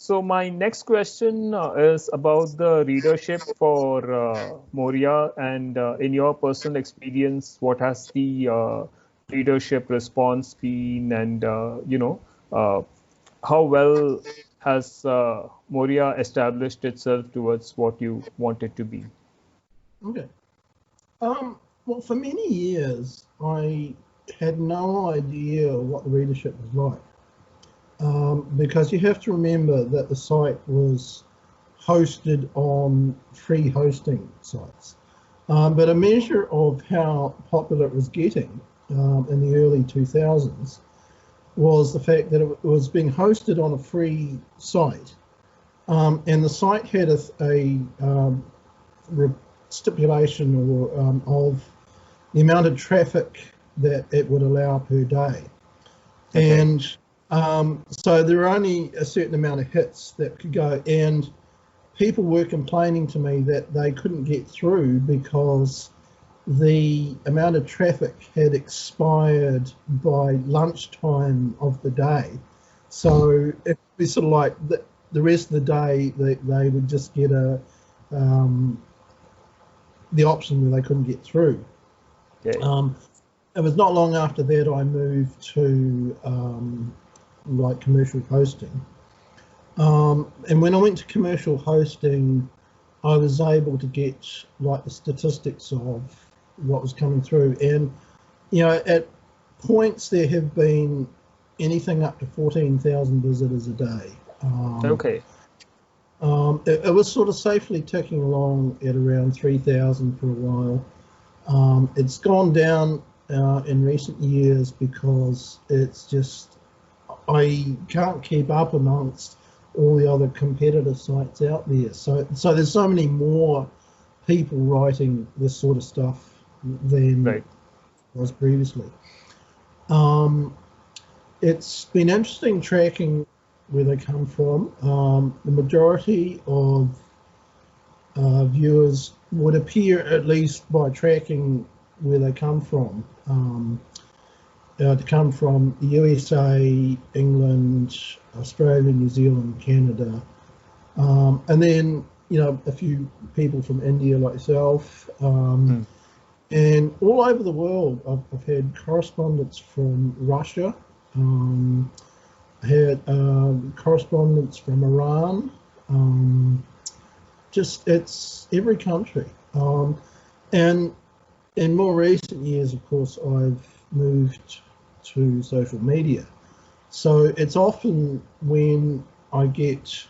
So my next question is about the readership for Moria, and in your personal experience, what has the readership response been, and uh, how well has Moria established itself towards what you want it to be? Okay. Well, for many years, I had no idea what the readership was like. Because you have to remember that the site was hosted on free hosting sites. But a measure of how popular it was getting in the early 2000s was the fact that it was being hosted on a free site. And the site had a stipulation of the amount of traffic that it would allow per day. Okay. And so there were only a certain amount of hits that could go, and people were complaining to me that they couldn't get through because the amount of traffic had expired by lunchtime of the day. So it was sort of like the rest of the day they would just get the option where they couldn't get through. Okay. It was not long after that I moved to like commercial hosting. And when I went to commercial hosting, I was able to get like the statistics of what was coming through. And, you know, at points there have been anything up to 14,000 visitors a day. Okay. It was sort of safely ticking along at around 3,000 for a while. It's gone down in recent years because it's just, I can't keep up amongst all the other competitor sites out there. So there's so many more people writing this sort of stuff than was previously. It's been interesting tracking where they come from. The majority of viewers would appear, at least by tracking where they come from, to come from the USA, England, Australia, New Zealand, Canada, and then, you know, a few people from India like yourself, and all over the world. I've had correspondence from Russia. I had correspondence from Iran. Just it's every country. And in more recent years, of course, I've moved to social media. So it's often when I get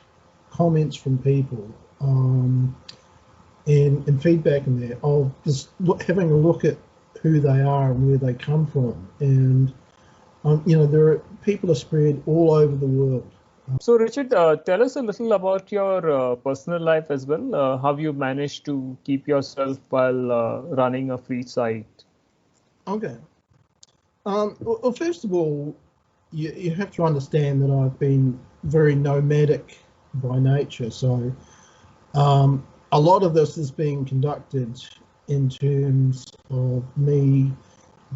comments from people and feedback in there, of just having a look at who they are and where they come from. And, you know, there are people are spread all over the world. So Richard, tell us a little about your personal life as well. How you managed to keep yourself while running a free site? Okay. Well, first of all, you have to understand that I've been very nomadic by nature. So a lot of this is being conducted in terms of me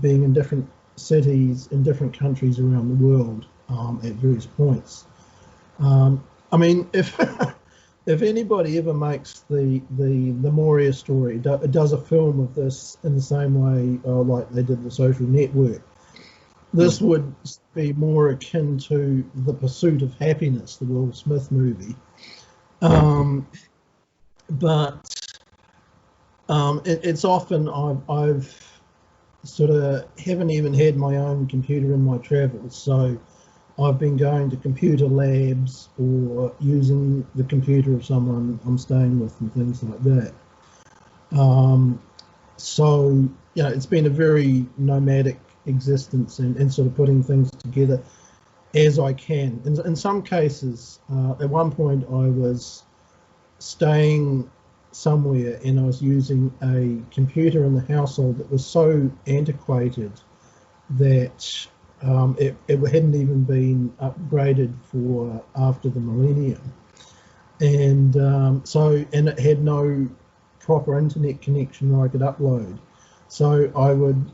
being in different cities in different countries around the world at various points. I mean, if if anybody ever makes the Moria story, does a film of this in the same way like they did The Social Network, this would be more akin to The Pursuit of Happiness, the Will Smith movie. But it's often I've sort of haven't even had my own computer in my travels, so I've been going to computer labs or using the computer of someone I'm staying with and things like that. So, you know, it's been a very nomadic existence and sort of putting things together as I can. In some cases, at one point I was staying somewhere and I was using a computer in the household that was so antiquated that it hadn't even been upgraded for after the millennium, and and it had no proper internet connection where I could upload. So I would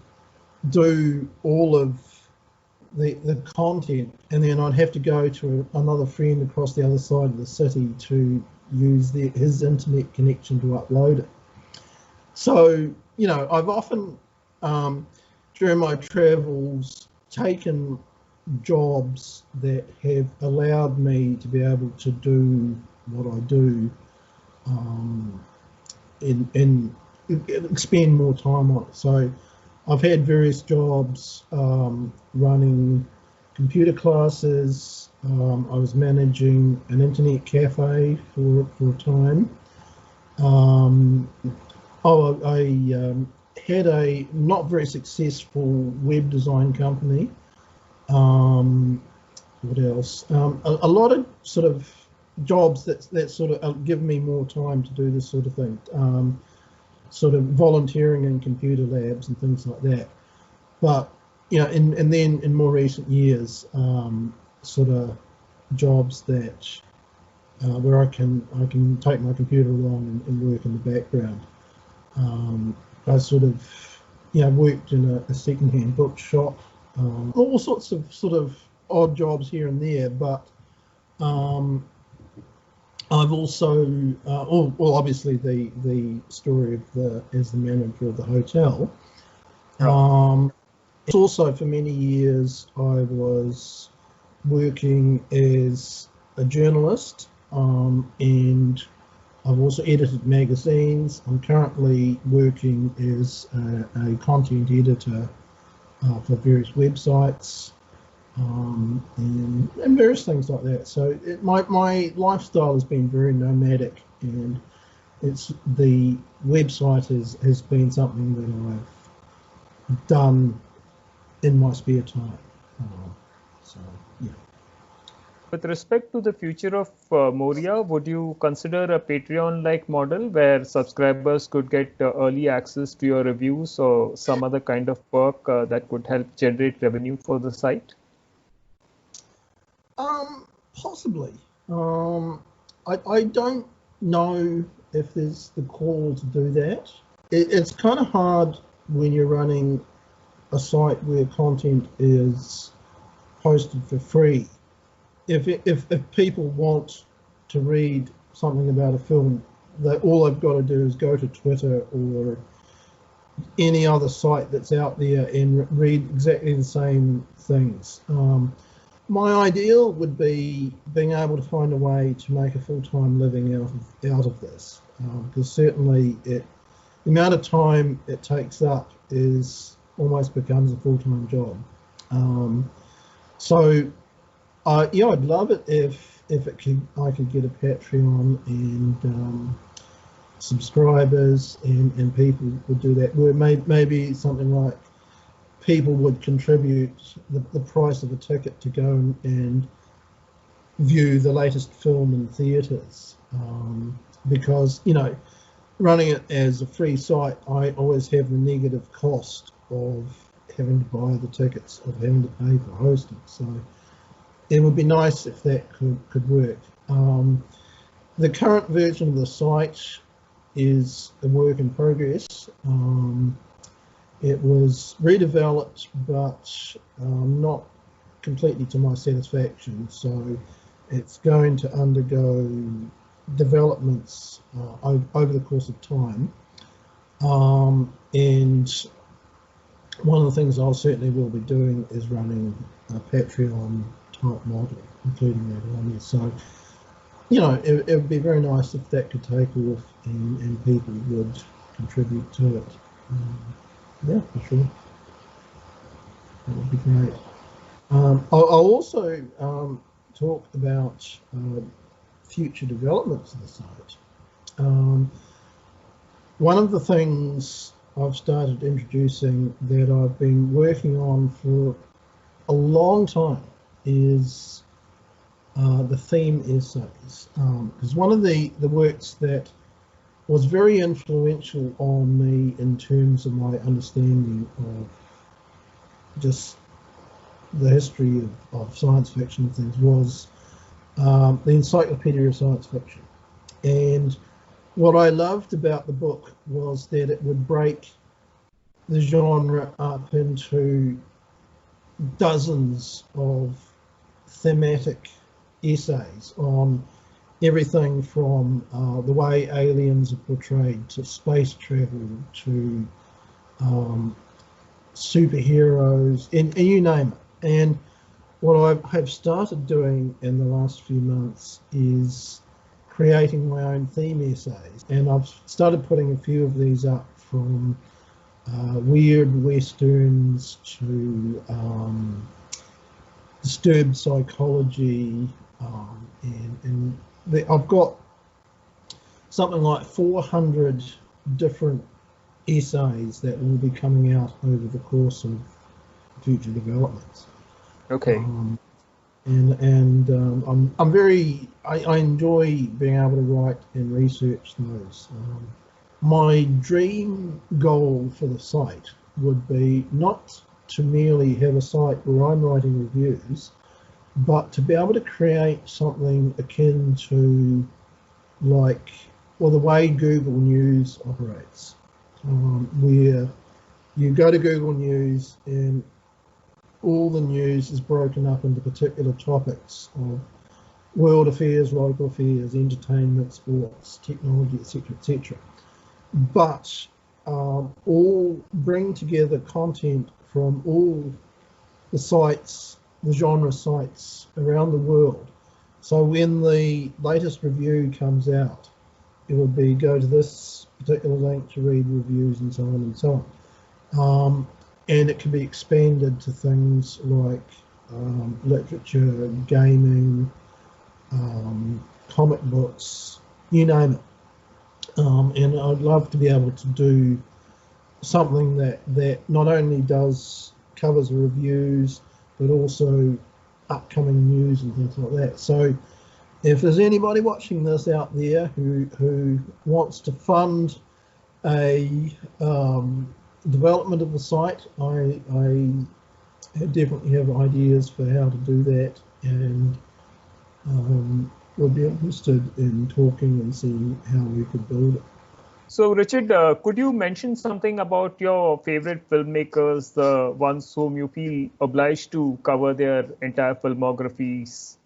do all of the content, and then I'd have to go to another friend across the other side of the city to use his internet connection to upload it. So, you know, I've often during my travels taken jobs that have allowed me to be able to do what I do and spend more time on it. So I've had various jobs running computer classes. I was managing an internet cafe for a time. I had a not very successful web design company. What else? A lot of sort of jobs that sort of give me more time to do this sort of thing. Sort of volunteering in computer labs and things like that. But you know, and then in more recent years, sort of jobs that where I can take my computer along and work in the background. I sort of, you know, worked in a second-hand bookshop, all sorts of sort of odd jobs here and there. But I've also, well, obviously the story of as the manager of the hotel. It's also for many years I was working as a journalist, and I've also edited magazines. I'm currently working as a content editor for various websites. And various things like that. So my lifestyle has been very nomadic, and the website has been something that I've done in my spare time. So yeah. With respect to the future of Moria, would you consider a Patreon-like model where subscribers could get early access to your reviews or some other kind of perk that could help generate revenue for the site? Possibly. I don't know if there's the call to do that. It's kind of hard when you're running a site where content is posted for free. If people want to read something about a film, all they've got to do is go to Twitter or any other site that's out there and read exactly the same things. My ideal would be being able to find a way to make a full-time living out of this, because certainly the amount of time it takes up almost becomes a full-time job. So yeah, I'd love it if I could get a Patreon and subscribers and people would do that. Where maybe something like people would contribute the price of a ticket to go and view the latest film in theatres, because, you know, running it as a free site, I always have the negative cost of having to buy the tickets, of having to pay for hosting. So it would be nice if that could work. The current version of the site is a work in progress. It was redeveloped, but not completely to my satisfaction. So it's going to undergo developments over the course of time. And one of the things I certainly will be doing is running a Patreon type model, including that on there. So, you know, it would be very nice if that could take off and people would contribute to it. Yeah, for sure. That would be great. I'll also talk about future developments of the site. One of the things I've started introducing that I've been working on for a long time is the theme essays. Because one of the works that was very influential on me in terms of my understanding of just the history of science fiction and things was the Encyclopedia of Science Fiction. And what I loved about the book was that it would break the genre up into dozens of thematic essays on everything from the way aliens are portrayed to space travel to superheroes, and you name it. And what I have started doing in the last few months is creating my own theme essays, and I've started putting a few of these up, from weird westerns to disturbed psychology, and I've got something like 400 different essays that will be coming out over the course of future developments. Okay. I enjoy being able to write and research those. My dream goal for the site would be not to merely have a site where I'm writing reviews, but to be able to create something akin to the way Google News operates, where you go to Google News and all the news is broken up into particular topics of world affairs, local affairs, entertainment, sports, technology, etc., etc. But all bring together content from all the sites, the genre sites around the world. So when the latest review comes out, it would be go to this particular link to read reviews and so on and so on. And it can be expanded to things like literature, gaming, comic books, you name it. And I'd love to be able to do something that not only covers reviews, but also upcoming news and things like that. So if there's anybody watching this out there who wants to fund a development of the site, I definitely have ideas for how to do that, and would be interested in talking and seeing how we could build it. So, Richard, could you mention something about your favorite filmmakers, the ones whom you feel obliged to cover their entire filmographies?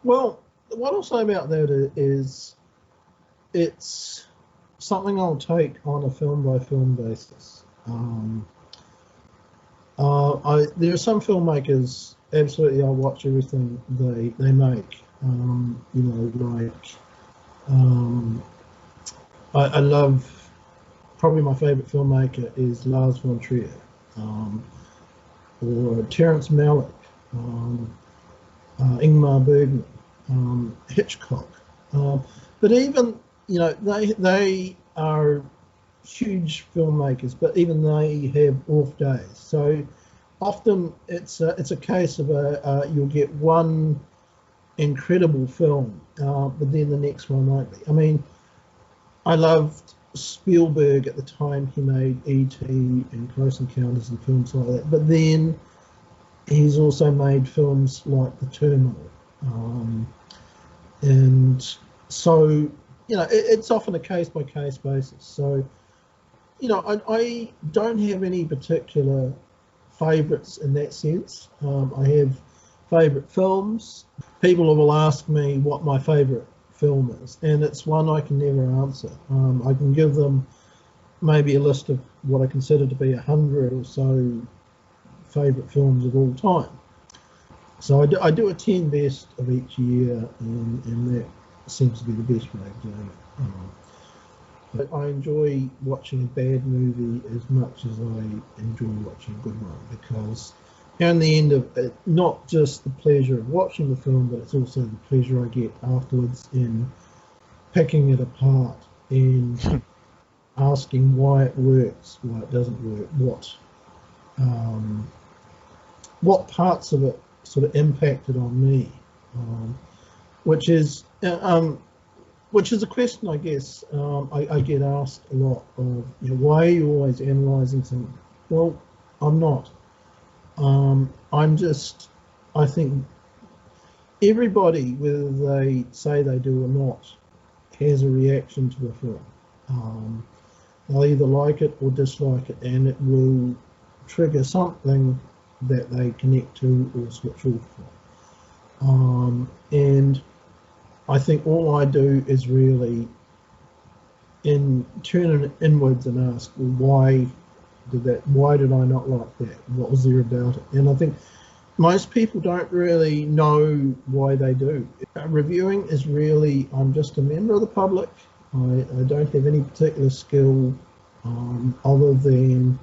Well, what I'll say about that is it's something I'll take on a film-by-film basis. There are some filmmakers, absolutely, I'll watch everything they make. I love, probably my favourite filmmaker is Lars von Trier, or Terrence Malick, Ingmar Bergman, Hitchcock. But even, they are huge filmmakers, but even they have off days. So often it's a case of you'll get one incredible film, but then the next one won't be. I mean, I loved Spielberg at the time he made E.T. and Close Encounters and films like that, but then he's also made films like The Terminal, and so it's often a case-by-case basis. So I don't have any particular favourites in that sense. I have favourite films. People will ask me what my favourite film is, and it's one I can never answer. I can give them maybe a list of what I consider to be 100 or so favourite films of all time. So I do a 10 best of each year, and that seems to be the best way of doing it. But I enjoy watching a bad movie as much as I enjoy watching a good one, because in the end of it, not just the pleasure of watching the film, but it's also the pleasure I get afterwards in picking it apart and asking why it works, why it doesn't work, what parts of it sort of impacted on me, which is a question, I guess, I get asked a lot of, why are you always analysing something? Well, I'm not. I think everybody, whether they say they do or not, has a reaction to a film. They'll either like it or dislike it, and it will trigger something that they connect to or switch off from. And I think all I do is really turn it inwards and ask, well, why did I not like that? What was there about it? And I think most people don't really know why they do. Reviewing is really, I'm just a member of the public. I don't have any particular skill other than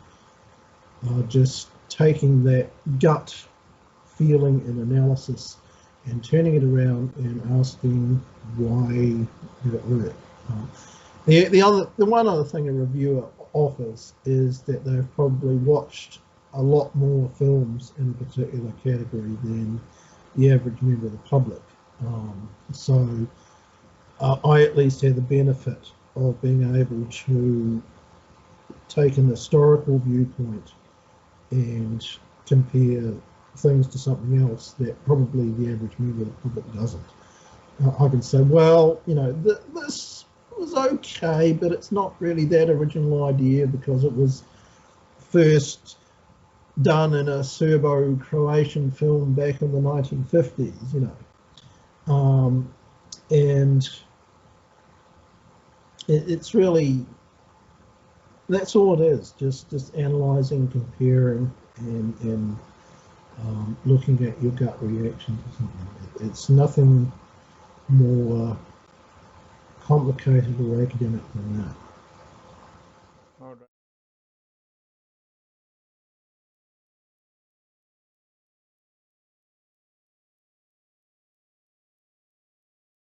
just taking that gut feeling and analysis and turning it around and asking why did it work. The one other thing a reviewer offers is that they've probably watched a lot more films in a particular category than the average member of the public. So I at least have the benefit of being able to take an historical viewpoint and compare things to something else that probably the average member of the public doesn't. I can say, well, you know, this was okay, but it's not really that original idea because it was first done in a Serbo-Croatian film back in the 1950s, you know. And it's really, that's all it is, just analysing, comparing, and looking at your gut reaction to something. It's nothing more complicated or academic than that.